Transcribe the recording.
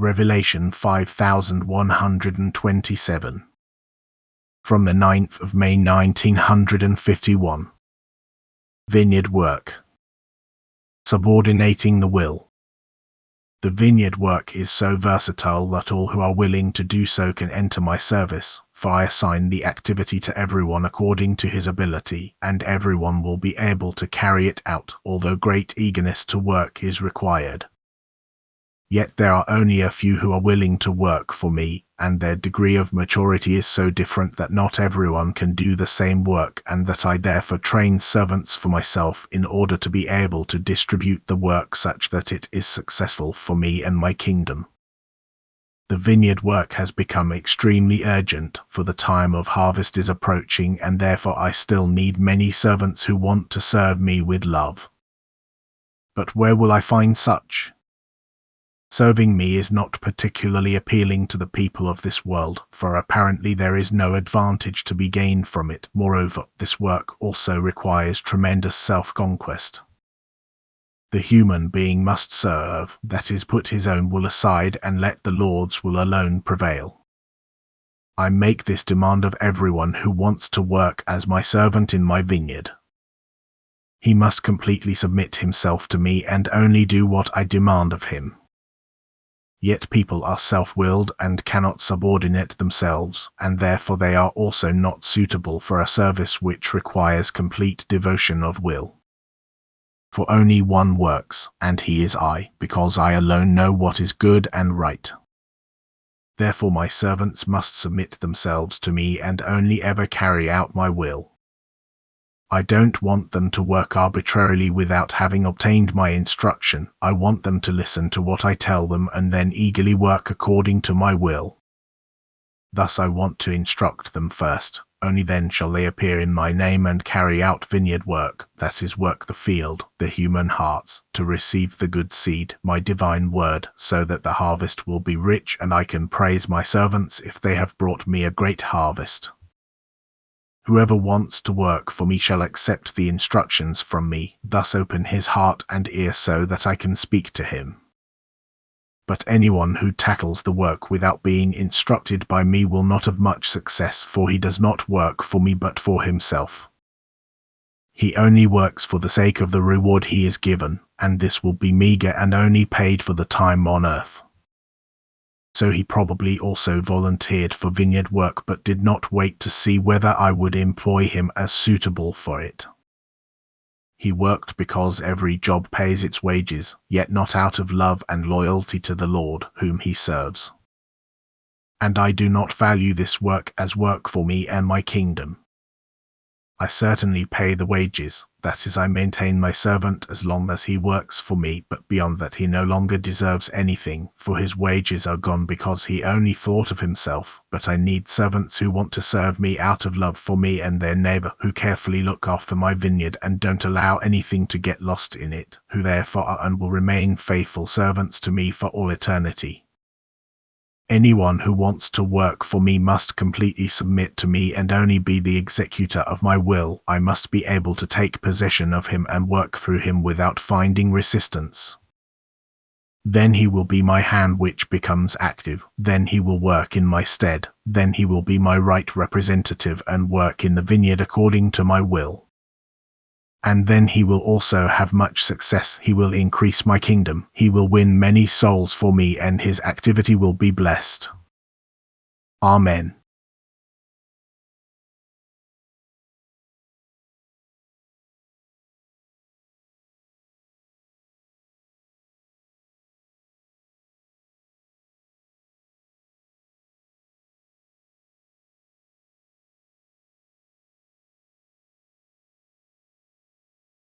Revelation 5127. From the 9th of May 1951. Vineyard work. Subordinating the will. The vineyard work is so versatile that all who are willing to do so can enter my service, for I assign the activity to everyone according to his ability, and everyone will be able to carry it out, although great eagerness to work is required. Yet there are only a few who are willing to work for me, and their degree of maturity is so different that not everyone can do the same work, and that I therefore train servants for myself in order to be able to distribute the work such that it is successful for me and my kingdom. The vineyard work has become extremely urgent, for the time of harvest is approaching, and therefore I still need many servants who want to serve me with love. But where will I find such? Serving me is not particularly appealing to the people of this world, for apparently there is no advantage to be gained from it. Moreover, this work also requires tremendous self-conquest. The human being must serve, that is, put his own will aside and let the Lord's will alone prevail. I make this demand of everyone who wants to work as my servant in my vineyard. He must completely submit himself to me and only do what I demand of him. Yet people are self-willed and cannot subordinate themselves, and therefore they are also not suitable for a service which requires complete devotion of will. For only one works, and he is I, because I alone know what is good and right. Therefore my servants must submit themselves to me and only ever carry out my will. I don't want them to work arbitrarily without having obtained my instruction. I want them to listen to what I tell them and then eagerly work according to my will. Thus I want to instruct them first, only then shall they appear in my name and carry out vineyard work, that is, work the field, the human hearts, to receive the good seed, my divine word, so that the harvest will be rich and I can praise my servants if they have brought me a great harvest. Whoever wants to work for me shall accept the instructions from me, thus open his heart and ear so that I can speak to him. But anyone who tackles the work without being instructed by me will not have much success, for he does not work for me but for himself. He only works for the sake of the reward he is given, and this will be meager and only paid for the time on earth. So he probably also volunteered for vineyard work but did not wait to see whether I would employ him as suitable for it. He worked because every job pays its wages, yet not out of love and loyalty to the Lord whom he serves. And I do not value this work as work for me and my kingdom. I certainly pay the wages, that is, I maintain my servant as long as he works for me, but beyond that he no longer deserves anything, for his wages are gone because he only thought of himself. But I need servants who want to serve me out of love for me and their neighbor, who carefully look after my vineyard and don't allow anything to get lost in it, who therefore are and will remain faithful servants to me for all eternity. Anyone who wants to work for me must completely submit to me and only be the executor of my will. I must be able to take possession of him and work through him without finding resistance. Then he will be my hand which becomes active, then he will work in my stead, then he will be my right representative and work in the vineyard according to my will. And then he will also have much success. He will increase my kingdom. He will win many souls for me and his activity will be blessed. Amen.